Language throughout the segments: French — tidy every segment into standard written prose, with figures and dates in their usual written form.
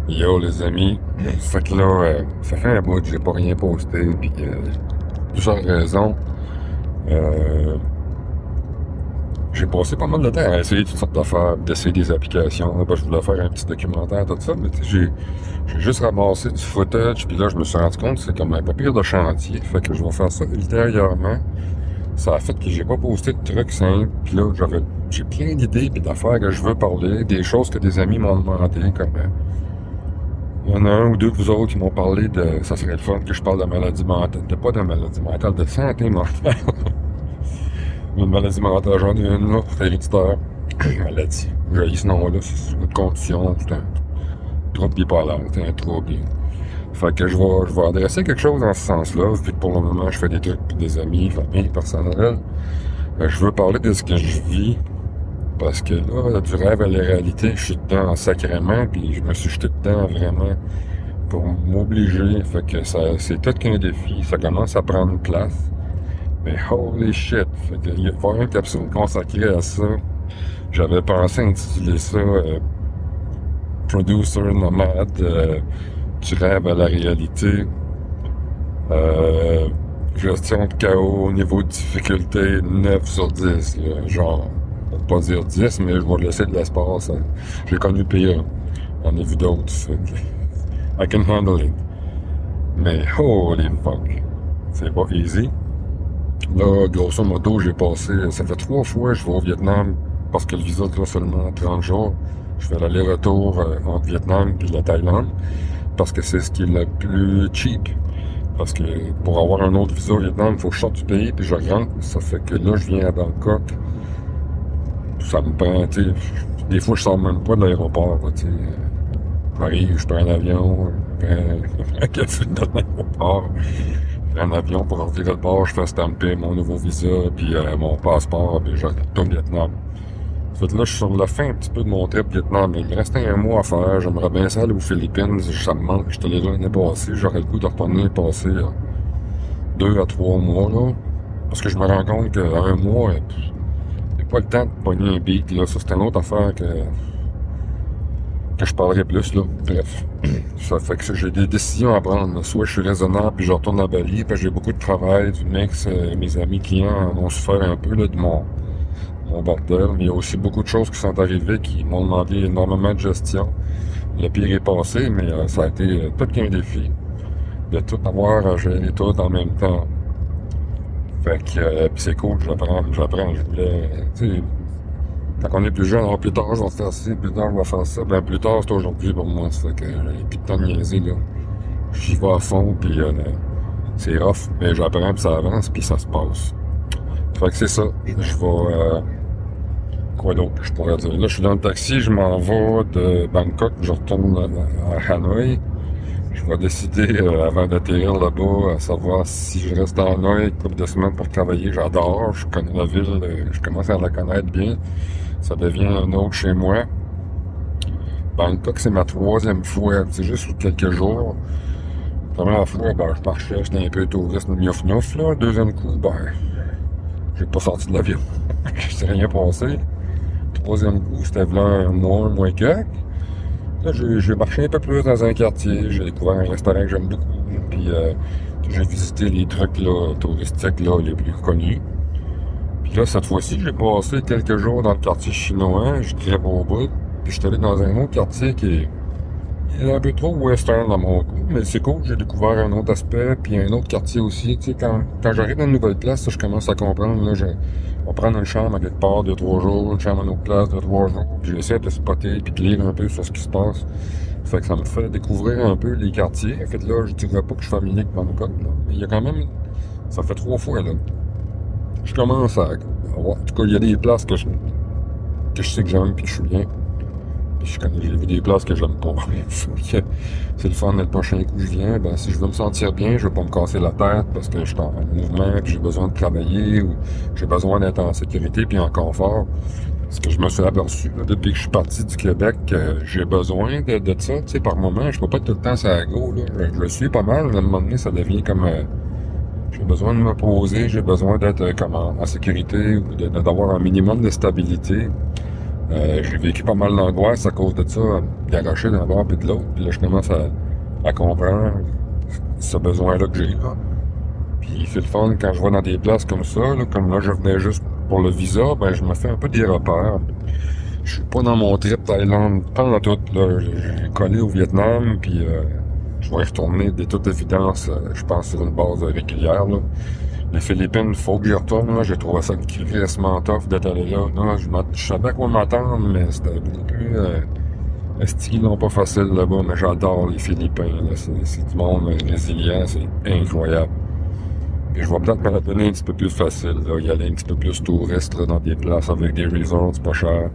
Yo les amis, fait que là, ça fait un bout que j'ai pas rien posté, puis plusieurs raisons. Euh, j'ai passé pas mal de temps à essayer toutes sortes d'affaires, d'essayer des applications, parce que je voulais faire un petit documentaire, tout ça, mais tu sais, j'ai juste ramassé du footage, puis là, je me suis rendu compte que c'est comme un papier de chantier, fait que je vais faire ça ultérieurement. Ça a fait que j'ai pas posté de trucs simples, puis là, j'ai plein d'idées puis d'affaires que je veux parler, des choses que des amis m'ont demandé, comme il y en a un ou deux de vous autres qui m'ont parlé de. Ça serait le fun que je parle de maladie mentale. Pas de maladie mentale, de santé mentale. Une maladie mentale, j'en ai une là, c'est héréditaire. Maladie. J'ai ce nom-là, c'est une condition, c'est un trouble bipolaire, c'est un trouble. Fait que je vais adresser quelque chose dans ce sens-là, vu que pour le moment je fais des trucs pour des amis, famille, personnels. Je veux parler de ce que je vis. Parce que là, du rêve à la réalité, je suis dedans sacrément, puis je me suis jeté dedans vraiment pour m'obliger. Fait que ça, c'est tout qu'un défi. Ça commence à prendre place. Mais holy shit! Fait que il va y avoir une capsule consacrée à ça. J'avais pensé intituler ça Producer Nomade du rêve à la réalité. Euh, Gestion de chaos, niveau de difficulté 9 sur 10. Là, genre, on va pas dire 10, mais je vais laisser de l'espace. Hein. J'ai connu pire. J'en ai vu d'autres. Fait que I can handle it. Mais holy fuck. C'est pas easy. Là, grosso modo, j'ai passé. Ça fait 3 fois que je vais au Vietnam parce que le visa dure seulement 30 jours. Je fais l'aller-retour entre Vietnam et la Thaïlande parce que c'est ce qui est le plus cheap. Parce que pour avoir un autre visa au Vietnam, il faut que je sorte du pays puis je rentre. Ça fait que là, je viens à Bangkok. Ça me prend, tu sais, des fois, je sors même pas de l'aéroport, tu sais. J'arrive, je prends un avion, je prends un café de l'aéroport. Un avion pour revenir de bord, je fais stamper mon nouveau visa, puis mon passeport, puis je retourne au Vietnam. Fait que là, je suis sur la fin un petit peu de mon trip Vietnam. Il me restait un mois à faire. J'aimerais bien ça aller aux Philippines. Ça me manque. J'étais allé là l'année passée. J'aurais le goût de retourner passer 2 à 3 mois, là. Parce que je me rends compte qu'un mois, j'ai pas le temps de pogner un beat, là. Ça, c'est une autre affaire que je parlerai plus, là. Bref. Ça fait que j'ai des décisions à prendre, là. Soit je suis raisonnable puis je retourne à Bali, parce que j'ai beaucoup de travail, du mix, mes amis clients en ont souffert un peu, là, de mon bordel. Mais il y a aussi beaucoup de choses qui sont arrivées qui m'ont demandé énormément de gestion. Le pire est passé, mais ça a été tout qu'un défi. De tout avoir à gérer tout en même temps. Fait que, pis c'est cool, j'apprends. Je voulais, tu sais, quand on est plus jeune, alors plus tard, je vais faire ci, plus tard, je vais faire ça. Ben, plus tard, c'est aujourd'hui pour moi. Ça fait que j'ai plus de temps de niaiser, là. J'y vais à fond, puis c'est rough, mais j'apprends, puis ça avance, puis ça se passe. Fait que c'est ça. Je vais, quoi d'autre je pourrais dire? Là, je suis dans le taxi, je m'en vais de Bangkok, je retourne à Hanoï. Je vais décider, avant d'atterrir là-bas, à savoir si je reste à Hanoï une couple de semaines pour travailler. J'adore, je connais la ville, je commence à la connaître bien. Ça devient un autre chez moi. Bangkok, c'est ma 3e fois. C'est juste quelques jours. Première fois, ben, je marchais, j'étais un peu touriste miouf-miouf, là. Deuxième coup, ben, j'ai pas sorti de l'avion. Je sais rien passé. Troisième coup, c'était v'là un mois et quelques. Là, j'ai marché un peu plus dans un quartier. J'ai découvert un restaurant que j'aime beaucoup. Puis, j'ai visité les trucs, là, touristiques, là, les plus connus. Puis là, cette fois-ci, j'ai passé quelques jours dans le quartier chinois. J'ai très beau bout. Puis, je suis allé dans un autre quartier il est un peu trop western dans mon goût, mais c'est cool, j'ai découvert un autre aspect, puis un autre quartier aussi. Tu sais, quand j'arrive dans une nouvelle place, je commence à comprendre, là, on va prendre une chambre à quelque part 2, 3 jours, une chambre à une autre place 2, 3 jours, puis j'essaie de spotter, puis de lire un peu sur ce qui se passe. Fait que ça me fait découvrir un peu les quartiers. En fait, là, je dirais pas que je suis familier avec Bangkok, là, mais il y a quand même, ça fait 3 fois, là. Je commence à, en tout cas, il y a des places que je sais que j'aime, puis je suis bien. J'ai vu des places que j'aime pas. C'est le fun, le prochain coup je viens, ben si je veux me sentir bien, je veux pas me casser la tête parce que je suis en mouvement, puis j'ai besoin de travailler, ou j'ai besoin d'être en sécurité puis en confort. Parce que je me suis aperçu, là, depuis que je suis parti du Québec, j'ai besoin de ça, tu sais, par moment. Je peux pas être tout le temps sur la go, là. Je le suis pas mal, mais à un moment donné, ça devient comme... j'ai besoin de me poser, j'ai besoin d'être comme en sécurité, ou d'avoir un minimum de stabilité. J'ai vécu pas mal d'angoisse à cause de ça, garoché d'un bord puis de l'autre. Puis là, je commence à comprendre ce besoin-là que j'ai là. Puis c'est le fun quand je vais dans des places comme ça, là, comme là, je venais juste pour le visa, ben je me fais un peu des repères. Je suis pas dans mon trip Thaïlande pendant tout, là. J'ai collé au Vietnam, puis je vais y retourner de toute évidence, je pense, sur une base régulière, là. Les Philippines, faut que j'y retourne, là. J'ai trouvé ça crissement tough d'être allé là. Non, je savais à quoi m'attendre, mais c'était beaucoup plus... Esti, non, pas facile là-bas, mais j'adore les Philippins, là. C'est du monde résilient, c'est incroyable. Puis je vais peut-être me la donner un petit peu plus facile, là. Y aller un petit peu plus touriste, là, dans des places avec des resorts pas cher.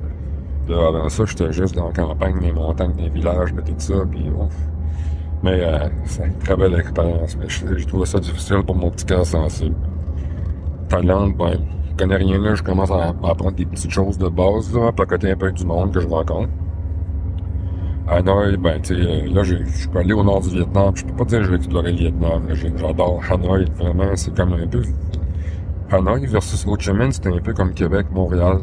Là, avant ça, j'étais juste dans la campagne, les montagnes, les villages, mais tout ça, puis ouf. Mais c'est une très belle expérience, mais j'ai trouvé ça difficile pour mon petit cœur sensible. Thaïlande, ben, je connais rien là, je commence à apprendre des petites choses de base, là, à placoter un peu du monde que je rencontre. Hanoï, ben, tu sais, là, je suis pas allé au nord du Vietnam, je peux pas dire que j'ai exploré le Vietnam, là, j'adore Hanoï, vraiment, c'est comme un peu... Hanoï versus Ho Chi Minh, c'était un peu comme Québec, Montréal.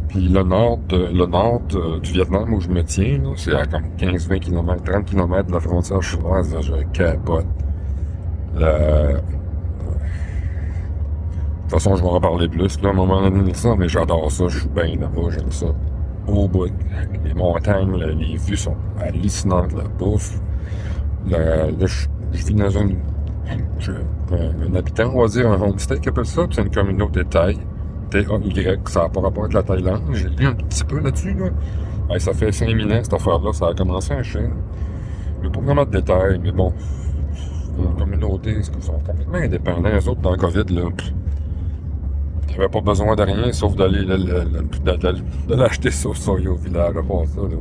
Puis du Vietnam où je me tiens, là, c'est à comme 15-20 km, 30 km de la frontière chinoise, là, je capote. La... De toute façon, je vais en parler plus, là, à un moment donné de ça, mais j'adore ça, je suis bien là-bas, j'aime ça. Au bout, les montagnes, les vues sont hallucinantes, la bouffe. Là, je vis dans un habitant, on va dire, un homestay qui appelle ça, puis c'est une communauté thaï. T-A-Y, ça n'a pas rapport avec la Thaïlande. J'ai lu un petit peu là-dessus, là. Ouais, ça fait 5000 ans, cette affaire-là, ça a commencé en Chine. Il n'y a pas vraiment de détails, mais bon, une communauté, ils sont complètement indépendants. Les autres, dans le COVID, là, ils n'avaient pas besoin de rien, sauf de l'acheter sur soya au village, à part ça, là.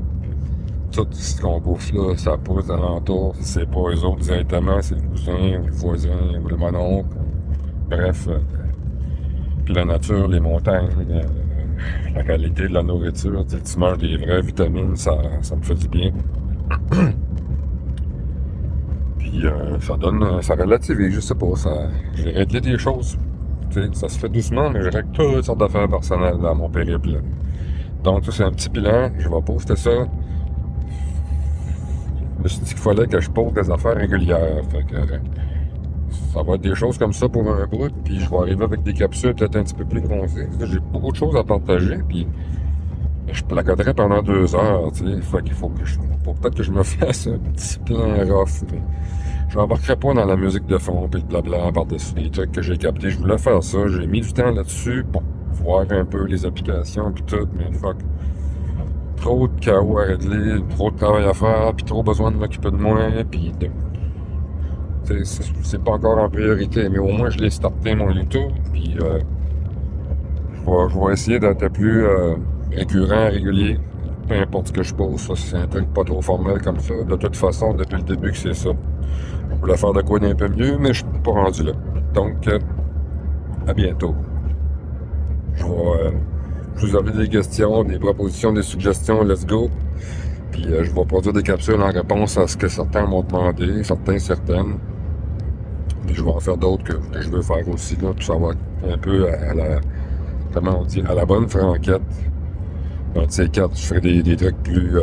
Tout ce qu'on bouffe là, ça pousse alentour. C'est pas eux autres directement, c'est le cousin, ou le voisin, ou le mononcle. Bref, puis la nature, les montagnes, la qualité de la nourriture, tu manges des vraies vitamines, ça me fait du bien. Puis ça relativise, je sais pas, j'ai réglé des choses. Ça se fait doucement, mais j'ai réglé toutes sortes d'affaires personnelles dans mon périple. Donc ça, c'est un petit bilan, je vais poster ça. Je me suis dit qu'il fallait que je pose des affaires régulières. Fait que ça va être des choses comme ça pour un bout, puis je vais arriver avec des capsules peut-être un petit peu plus grossières. J'ai beaucoup de choses à partager, puis je placoterai pendant 2 heures, tu sais. Fait qu'il faut peut-être que je me fasse un petit plan rough, mais je n'embarquerai pas dans la musique de fond, puis le blabla par-dessus les trucs que j'ai captés. Je voulais faire ça, j'ai mis du temps là-dessus pour voir un peu les applications, puis tout, mais fuck. Trop de chaos à régler, trop de travail à faire, puis trop besoin de m'occuper de moi, puis c'est pas encore en priorité, mais au moins je l'ai starté mon YouTube, puis je vais essayer d'être plus récurrent, régulier, peu importe ce que je pose, ça c'est un truc pas trop formel comme ça. De toute façon, depuis le début que c'est ça. Je voulais faire de quoi d'un peu mieux, mais je suis pas rendu là. Donc, à bientôt. Je vous avais des questions, des propositions, des suggestions, let's go. Puis je vais produire des capsules en réponse à ce que certains m'ont demandé, certaines. Puis je vais en faire d'autres que je veux faire aussi, là. Puis ça va être un peu comment on dit, à la bonne franquette. Dans ces quatre, je ferai des trucs plus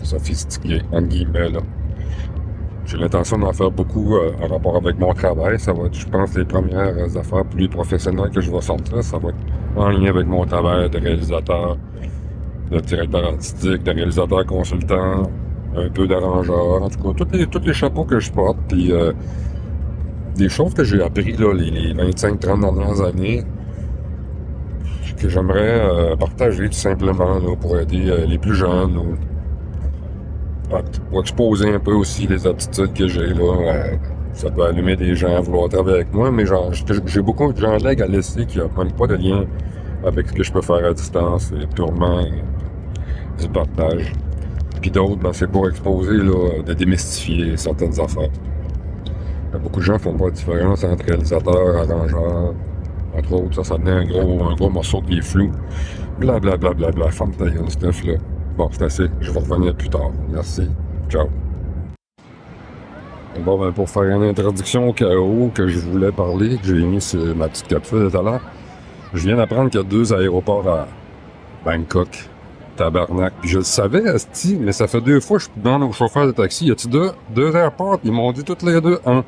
sophistiqués, entre guillemets, là. J'ai l'intention d'en faire beaucoup en rapport avec mon travail. Ça va être, je pense, les premières affaires plus professionnelles que je vais sortir. Ça va être en lien avec mon travail de réalisateur, de directeur artistique, de réalisateur consultant, un peu d'arrangeur. En tout cas, tous les chapeaux que je porte. Puis des choses que j'ai appris là, les 25-30 dernières années, que j'aimerais partager tout simplement là, pour aider les plus jeunes. Pour exposer un peu aussi les aptitudes que j'ai là. Ça peut allumer des gens à vouloir travailler avec moi, mais j'ai beaucoup de gens à laisser qui n'ont même pas de lien avec ce que je peux faire à distance, et purement du partage. Puis d'autres, ben, c'est pour exposer, là, de démystifier certaines affaires. Beaucoup de gens font pas la différence entre réalisateur, arrangeur, entre autres. Ça devient un gros morceau qui est flou. Blablabla, ferme ta gueule, stuff là. Bon, c'est assez. Je vais revenir plus tard. Merci. Ciao. Bon, ben, pour faire une introduction au chaos que je voulais parler, que j'ai mis sur ma petite capsule tout à l'heure, je viens d'apprendre qu'il y a 2 aéroports Bangkok. Tabarnak. Puis je le savais, asti, mais ça fait 2 fois que je demande au chauffeur de taxi, y a-tu deux airports? Ils m'ont dit toutes les deux un.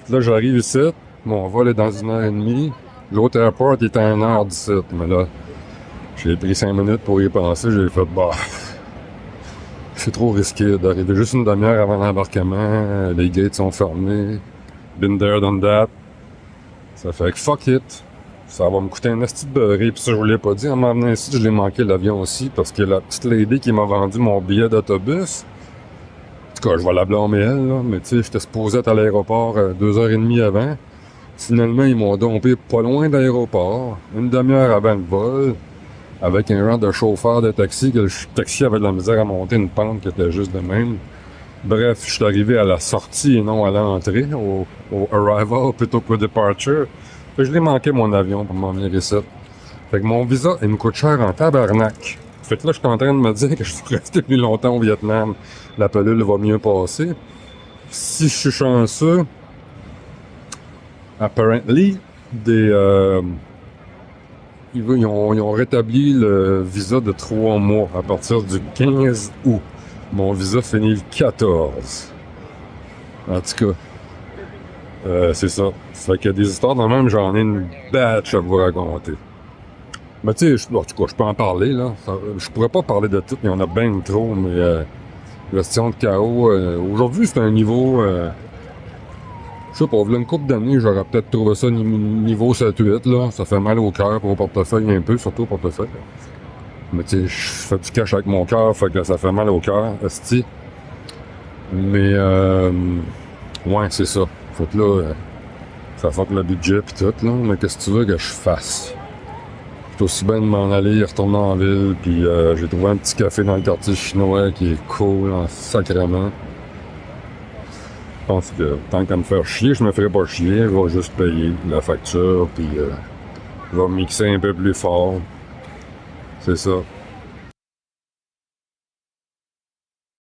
Là, j'arrive ici, mon vol est dans 1 heure et demie. L'autre airport il est à 1 heure d'ici. Mais là, j'ai pris 5 minutes pour y penser, j'ai fait, bah, c'est trop risqué d'arriver juste une demi-heure avant l'embarquement, les gates sont fermés, been there, done that. Ça fait que fuck it. Ça va me coûter un esti de beurré. Puis ça, je vous l'ai pas dit. En m'en venant ici, je l'ai manqué l'avion aussi parce que la petite lady qui m'a vendu mon billet d'autobus, en tout cas, je vais la blâmer elle, là, mais tu sais, j'étais supposé être à l'aéroport 2 heures et demie avant. Finalement, ils m'ont dompé pas loin de l'aéroport, une demi-heure avant le vol, avec un rang de chauffeur de taxi, que le taxi avait de la misère à monter une pente qui était juste de même. Bref, je suis arrivé à la sortie et non à l'entrée, au arrival plutôt qu'au departure. Fait que je l'ai manqué mon avion pour m'en venir ici. Fait que mon visa, il me coûte cher en tabarnak. Fait que là, je suis en train de me dire que je vais rester plus longtemps au Vietnam. La pelule va mieux passer. Si je suis chanceux, apparently, ils ont rétabli le visa de 3 mois à partir du 15 août. Mon visa finit le 14. En tout cas, c'est ça. Fait qu'il y a des histoires de même, j'en ai une batch à vous raconter. Mais tu sais, en tout cas, je peux en parler, là. Je pourrais pas parler de tout, il y en a bien trop, mais question de chaos. Aujourd'hui, c'est un niveau... je sais pas, v'là une couple d'années, j'aurais peut-être trouvé ça niveau 7-8, là. Ça fait mal au cœur pour au portefeuille un peu, surtout au portefeuille. Mais tu sais, je fais du cash avec mon cœur, fait que ça fait mal au cœur, esti. Mais ouais, c'est ça. Fait que là, ça fuck le budget pis tout, là. Mais qu'est-ce que tu veux que je fasse? C'est aussi bien de m'en aller, retourner en ville, puis j'ai trouvé un petit café dans le quartier chinois qui est cool, en sacrément. Je pense que tant qu'à me faire chier, je me ferai pas chier, je vais juste payer la facture, puis je vais mixer un peu plus fort. C'est ça.